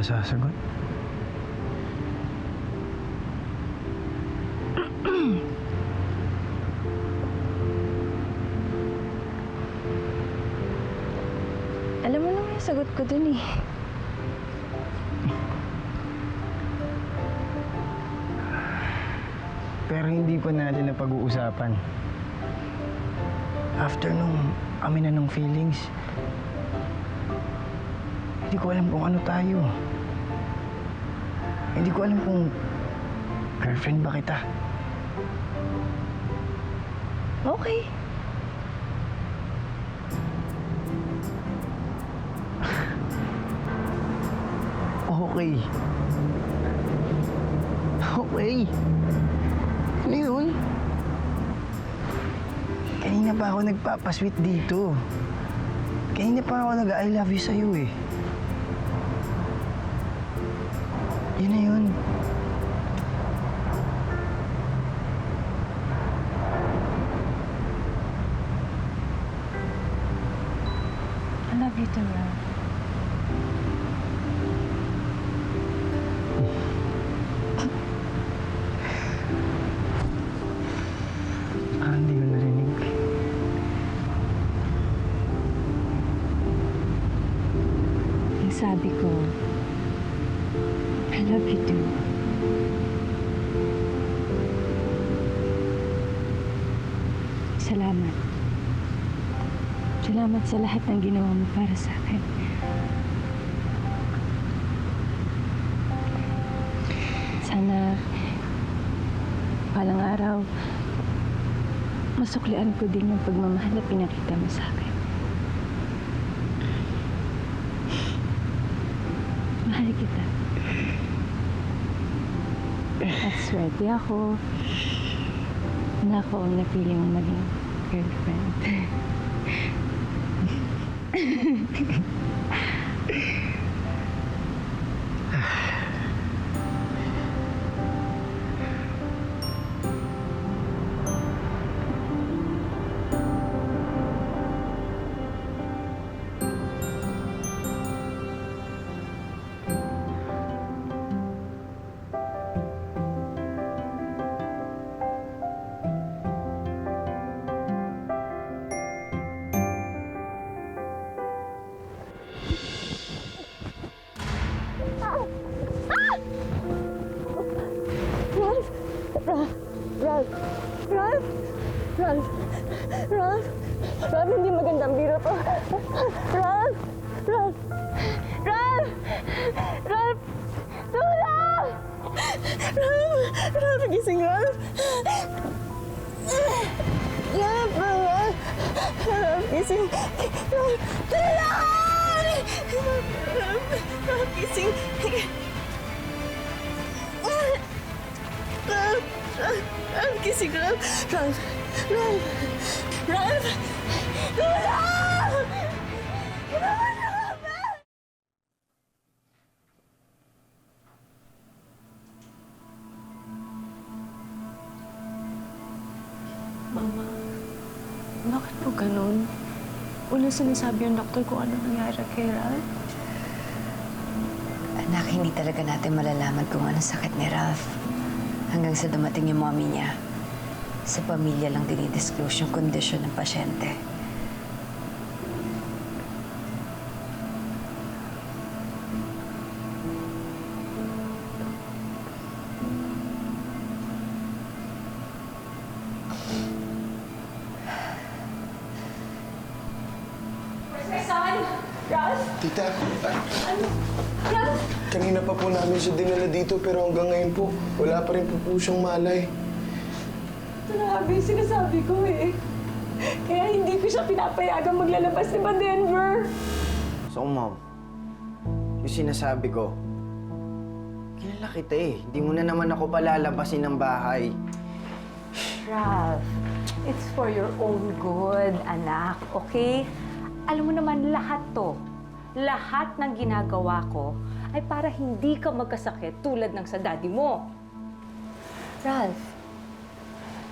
ba sasagot? Alam mo naman yung sagot ko dun eh. Pero hindi pa natin na pag-uusapan. After nung amin na ng feelings, hindi ko alam kung ano tayo. Hindi ko alam kung girlfriend ba kita. Okay. Okay. Okay. Ano yun? Kanina pa ako nagpapasweet dito. Kanina pa ako nag-I love you sa'yo eh. Yun na yun. I love you too, Ralph. Hindi ko narinig. Yung sabi ko, I love you too. Salamat. Salamat sa lahat ng ginawa mo para sa akin. Sana balang araw masuklian ko din yung pagmamahal na pinakita mo sa akin. Mahal kita. At swerte ako na ako ang napili mong maging girlfriend. Ralph, hindi magandang biro to. Ralph! Tulong! Ralph, gising, Ralph! Ralph, gising! Tulong! Ralph, gising! Ralph, gising, Ralph! Ralph! Tulong! Mama, bakit po ganun? Wala sinasabi yung doktor kung ano nangyari kay Ralph. Anak, hindi talaga natin malalaman kung ano sakit ni Ralph. Hanggang sa dumating yung mommy niya. Sa pamilya lang dinidisclose yung kondisyon ng pasyente. Tita, kanina pa po namin siya dinala dito pero hanggang ngayon po, wala pa rin po siyang malay. Grabe, sinasabi ko eh. Kaya hindi ko siya pinapayagang maglalabas ni Denver. So, Mom, yung sinasabi ko, kilala kita eh. Hindi mo na naman ako palalabasin ng bahay. Ralph, it's for your own good, anak, okay? Alam mo naman lahat ng ginagawa ko ay para hindi ka magkasakit tulad ng sa daddy mo. Ralph,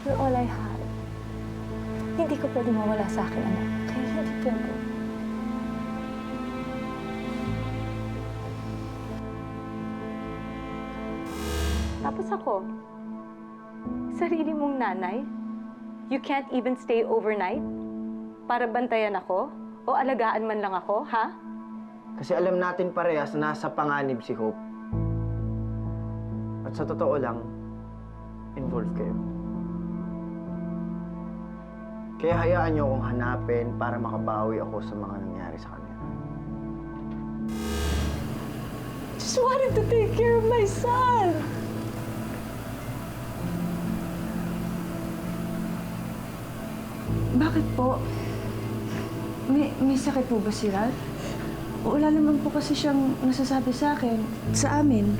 you're all I have. Hindi ka pwede mawala sa akin, anak. Kaya hindi pwede. Tapos ako, sarili mong nanay, you can't even stay overnight para bantayan ako o alagaan man lang ako, ha? Kasi alam natin parehas na nasa panganib si Hope. At sa totoo lang, involved kayo. Kaya hayaan niyo akong hanapin para makabawi ako sa mga nangyari sa kanya. Just wanted to take care of my son. Bakit po? May sakit po ba si Ralph? Wala naman po kasi siyang nasasabi sa akin, sa amin.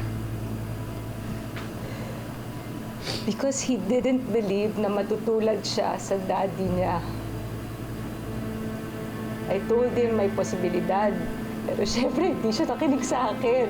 Because he didn't believe na matutulad siya sa daddy niya. I told him may posibilidad. Pero syempre, hindi siya nakinig sa akin.